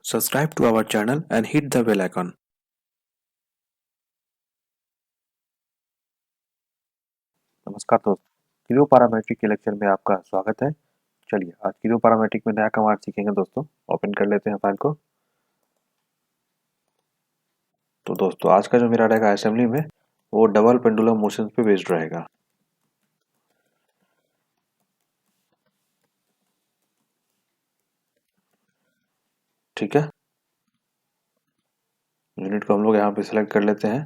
Subscribe to our channel and hit the bell icon. नमस्कार दोस्तों, Creo parametric के lecture में आपका स्वागत है। चलिए आज क्रियो पैरामेट्रिक में नया कमांड सीखेंगे दोस्तों। ओपन कर लेते हैं फाइल को। तो दोस्तों आज का जो मेरा रहेगा असेंबली में वो डबल पेंडुलम मोशन पे बेस्ड रहेगा। ठीक है, यूनिट को हम लोग यहाँ पे सिलेक्ट कर लेते हैं।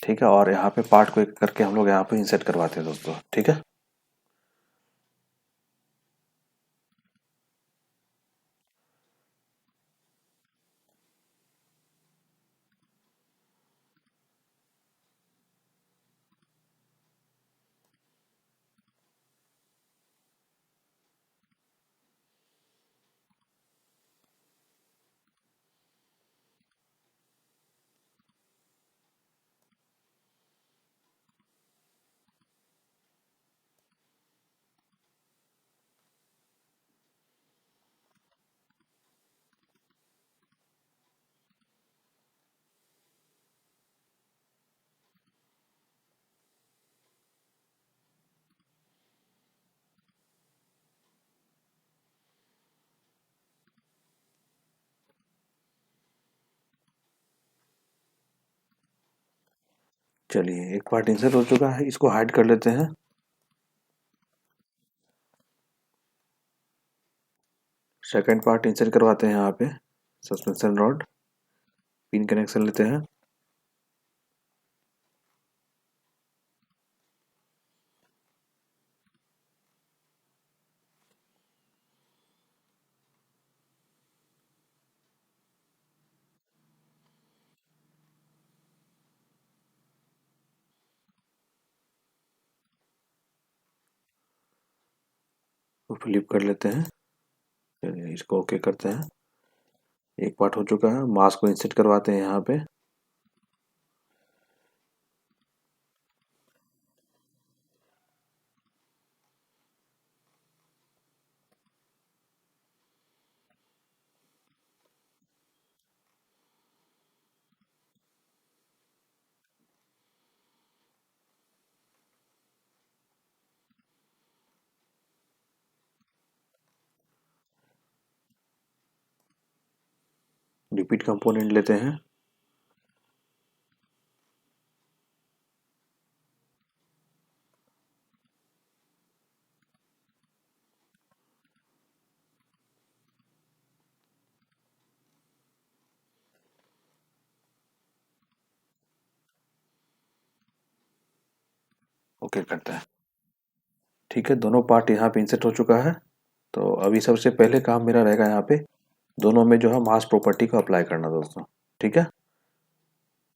ठीक है, और यहाँ पे पार्ट को एक करके हम लोग यहाँ पे इंसर्ट करवाते हैं दोस्तों। ठीक है, चलिए एक पार्ट इंसर्ट हो चुका है, इसको हाइड कर लेते हैं। सेकंड पार्ट इंसर्ट करवाते हैं यहाँ पे। सस्पेंशन रॉड पिन कनेक्शन लेते हैं। तो फ्लिप कर लेते हैं। चलिए इसको ओके करते हैं। एक पार्ट हो चुका है, मास्क को इंसर्ट करवाते हैं यहाँ पे। रिपीट कंपोनेंट लेते हैं। ओके करते हैं। ठीक है, दोनों पार्ट यहाँ पे इंसर्ट हो चुका है। तो अभी सबसे पहले काम मेरा रहेगा यहाँ पे दोनों में जो है मास प्रॉपर्टी को अप्लाई करना दोस्तों। ठीक है,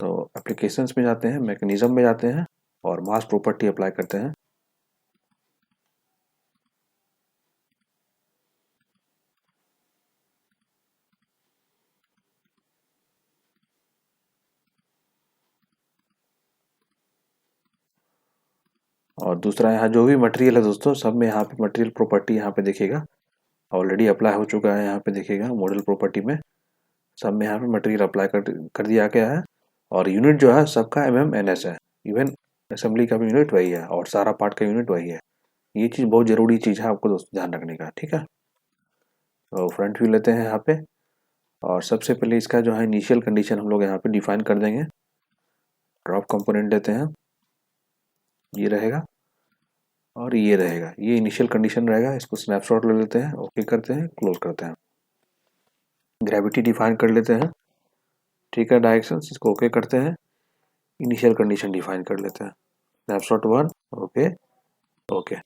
तो एप्लीकेशंस में जाते हैं, मैकेनिज्म में जाते हैं और मास प्रॉपर्टी अप्लाई करते हैं। और दूसरा यहाँ जो भी मटेरियल है दोस्तों, सब में यहाँ पे मटेरियल प्रॉपर्टी यहाँ पे दिखेगा। ऑलरेडी अप्लाई हो चुका है, यहाँ पे दिखेगा मॉडल प्रॉपर्टी में। सब में यहाँ पे मटेरियल अप्लाई कर दिया गया है। और यूनिट जो है सबका एमएम/एनएस है। इवन असेंबली का भी यूनिट वही है और सारा पार्ट का यूनिट वही है। ये चीज़ बहुत ज़रूरी चीज़ है आपको दोस्तों ध्यान रखने का। ठीक है, तो फ्रंट व्यू लेते हैं यहाँ पे। और सबसे पहले इसका जो है इनिशियल कंडीशन हम लोग यहाँ पे डिफाइन कर देंगे। ड्रॉप कंपोनेंट लेते हैं, ये रहेगा और ये रहेगा। ये इनिशियल कंडीशन रहेगा। इसको स्नैपशॉट ले लेते हैं, ओके करते हैं, क्लोज करते हैं। ग्रेविटी डिफाइन कर लेते हैं। ठीक है, डायरेक्शंस इसको ओके करते हैं। इनिशियल कंडीशन डिफाइन कर लेते हैं। Snapshot 1, okay okay.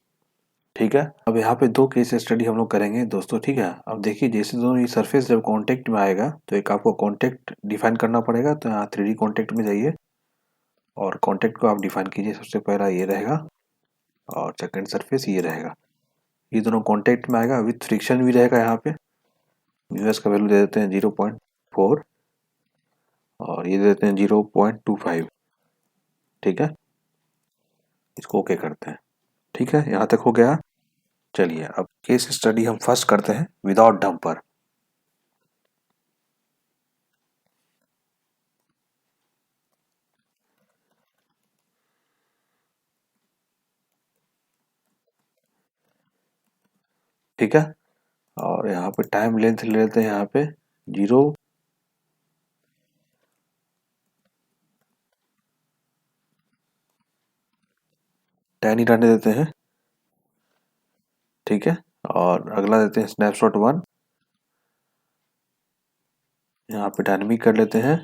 ठीक है, अब यहाँ पे दो केस स्टडी हम लोग करेंगे दोस्तों। ठीक है, अब देखिए जैसे दोनों ये सरफेस जब कांटेक्ट में आएगा तो एक आपको कांटेक्ट डिफाइन करना पड़ेगा। तो यहाँ 3D कांटेक्ट में जाइए और कांटेक्ट को आप डिफाइन कीजिए। सबसे पहला ये रहेगा और सेकंड सरफेस ये रहेगा। ये दोनों कांटेक्ट में आएगा, विथ फ्रिक्शन भी रहेगा। यहाँ पे यूएस का वैल्यू दे देते हैं 0.4 और ये दे देते हैं 0.25। ठीक है, इसको ओके करते हैं। ठीक है, यहाँ तक हो गया। चलिए अब केस स्टडी हम फर्स्ट करते हैं विदाउट डंपर। ठीक है। और यहाँ पे टाइम लेंथ ले लेते हैं यहाँ पे 0, 10 ही रहने देते हैं। ठीक है। और अगला देते हैं स्नैपशॉट 1, यहाँ पे डायनेमिक कर लेते हैं।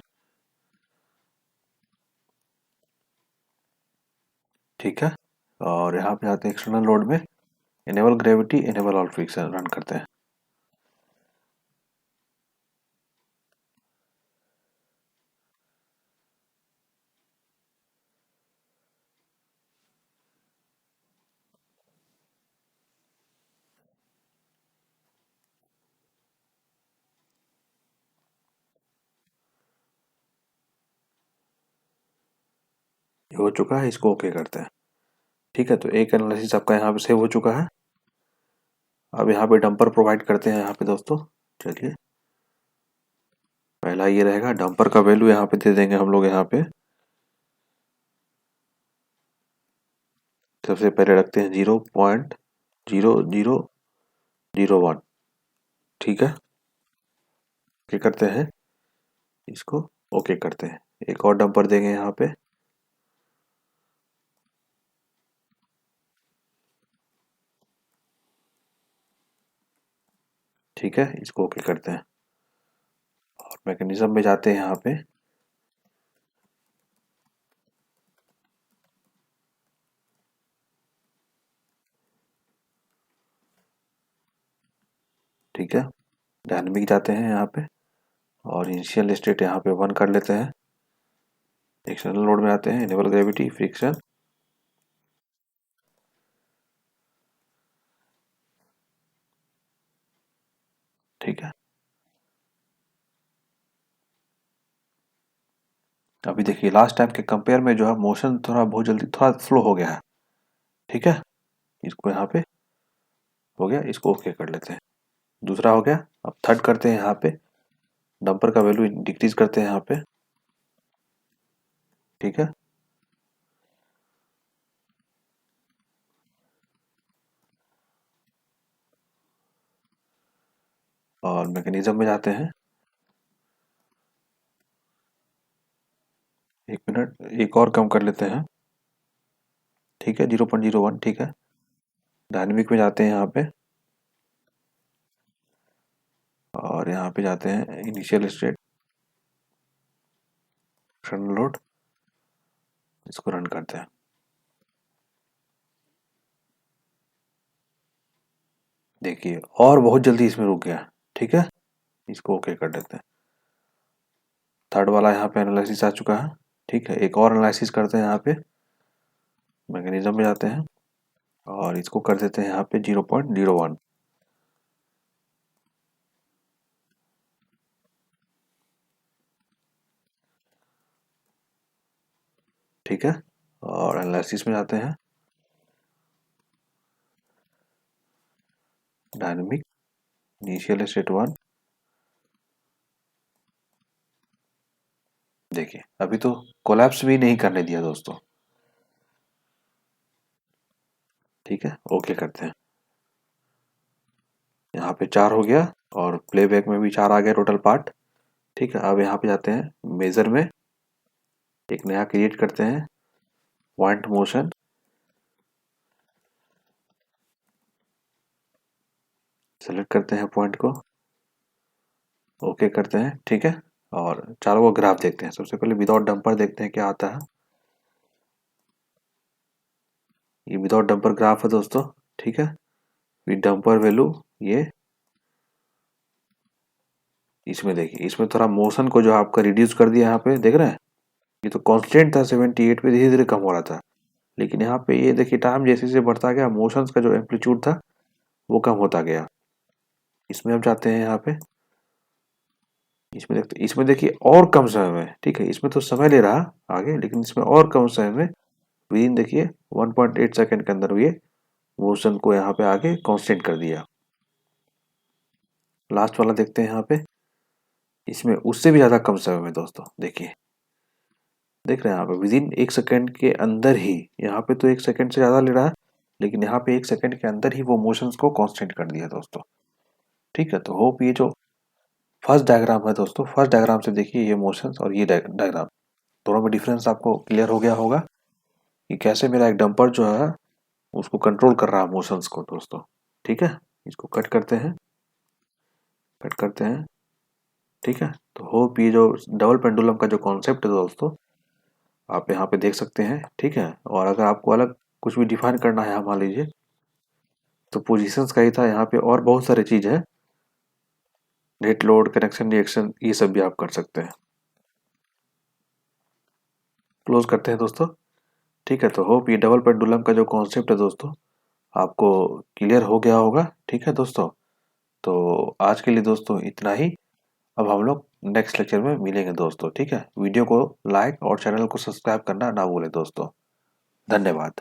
ठीक है। और यहाँ पे आते हैं एक्सटर्नल लोड में, enable gravity, enable all friction run करते हैं। ये हो चुका है, इसको ओके करते हैं। ठीक है, तो एक एनालिसिस आपका यहाँ पे सेव हो चुका है। अब यहाँ पे डंपर प्रोवाइड करते हैं यहाँ पे दोस्तों। चलिए, पहला ये रहेगा, डंपर का वैल्यू यहाँ पे दे देंगे हम लोग। यहाँ पे सबसे पहले रखते हैं 0.0001। ठीक है, ओके करते हैं, इसको ओके करते हैं। एक और डंपर देंगे यहाँ पे। ठीक है, इसको ओके करते हैं और मैकेनिज्म में जाते हैं यहाँ पे। ठीक है, डायनेमिक जाते हैं यहाँ पे और इनिशियल स्टेट यहाँ पे 1 कर लेते हैं। एक्सटर्नल लोड में आते हैं, इनेबल ग्रेविटी, फ्रिक्शन। ठीक है, अभी देखिए लास्ट टाइम के कंपेयर में जो है मोशन थोड़ा बहुत जल्दी थोड़ा स्लो हो गया है। ठीक है, इसको यहाँ पे हो गया, इसको ओके कर लेते हैं। दूसरा हो गया। अब थर्ड करते हैं यहाँ पे, डंपर का वैल्यू डिक्रीज करते हैं यहाँ पे। ठीक है, और मैकेनिज्म में जाते हैं। एक मिनट, एक और कम कर लेते हैं। ठीक है, 0.01। ठीक है, डायनेमिक में जाते हैं यहाँ पे और यहाँ पे जाते हैं इनिशियल स्टेट, एक्सटर्नल लोड, इसको रन करते हैं। देखिए और बहुत जल्दी इसमें रुक गया। ठीक है, इसको ओके कर देते हैं। थर्ड वाला यहाँ पे एनालिसिस आ चुका है। ठीक है, एक और एनालिसिस करते हैं यहाँ पे, मैकेनिज्म में जाते हैं और इसको कर देते हैं यहाँ पे 0.01। ठीक है, और एनालिसिस में जाते हैं, डायनेमिक, इनिशियल स्टेट 1। देखिए अभी तो कोलैप्स भी नहीं करने दिया दोस्तों। ठीक है, ओके करते हैं। यहाँ पे 4 हो गया और प्लेबैक में भी 4 आ गया टोटल पार्ट। ठीक है, अब यहाँ पे जाते हैं मेजर में, एक नया क्रिएट करते हैं, पॉइंट मोशन, सेलेक्ट करते हैं पॉइंट को, ओके करते हैं। ठीक है, और चारों को ग्राफ देखते हैं। सबसे पहले विदाउट डंपर देखते हैं क्या आता है। ये विदाउट डंपर ग्राफ है दोस्तों। ठीक है, विद डंपर वैल्यू ये इसमें देखिए, इसमें थोड़ा मोशन को जो आपका रिड्यूस कर दिया। यहाँ पे देख रहे हैं, ये तो कांस्टेंट था 78 पे, धीरे धीरे कम हो रहा था। लेकिन यहाँ पे ये देखिए टाइम जैसे जैसे बढ़ता गया, मोशंस का जो एम्पलीट्यूड था वो कम होता गया। इसमें अब जाते हैं यहाँ पे, इसमें देखते, इसमें देखिए और कम समय में। ठीक है, इसमें तो समय ले रहा आगे, लेकिन इसमें और कम समय में, विदिन देखिए 1.8 सेकंड के अंदर ये मोशन को यहाँ पे आगे कांस्टेंट कर दिया। लास्ट वाला देखते हैं यहाँ पे, इसमें उससे भी ज़्यादा कम समय में दोस्तों। देखिए, देख रहे हैं यहाँ पे विदिन 1 सेकंड के अंदर ही, यहाँ पे तो 1 सेकंड से ज़्यादा ले रहा है, लेकिन यहाँ पे 1 सेकंड के अंदर ही वो मोशंस को कांस्टेंट कर दिया दोस्तों। ठीक है, तो होप ये जो फर्स्ट डायग्राम है दोस्तों, फर्स्ट डायग्राम से देखिए ये मोशंस और ये डायग्राम, दोनों में डिफरेंस आपको क्लियर हो गया होगा कि कैसे मेरा एक डंपर जो है उसको कंट्रोल कर रहा है मोशंस को दोस्तों। ठीक है, इसको कट करते हैं, कट करते हैं। ठीक है, तो होप ये जो डबल पेंडुलम का जो कॉन्सेप्ट है दोस्तों, आप यहाँ पे देख सकते हैं। ठीक है, और अगर आपको अलग कुछ भी डिफाइन करना है, मान लीजिए तो पोजीशंस का ही था, यहाँ पे और बहुत सारी चीज़ है, नेट लोड, कनेक्शन, रिएक्शन, ये सब भी आप कर सकते हैं। क्लोज करते हैं दोस्तों। ठीक है, तो होप ये डबल पेंडुलम का जो कॉन्सेप्ट है दोस्तों आपको क्लियर हो गया होगा। ठीक है दोस्तों, तो आज के लिए दोस्तों इतना ही। अब हम लोग नेक्स्ट लेक्चर में मिलेंगे दोस्तों। ठीक है, वीडियो को लाइक और चैनल को सब्सक्राइब करना ना भूलें दोस्तों। धन्यवाद।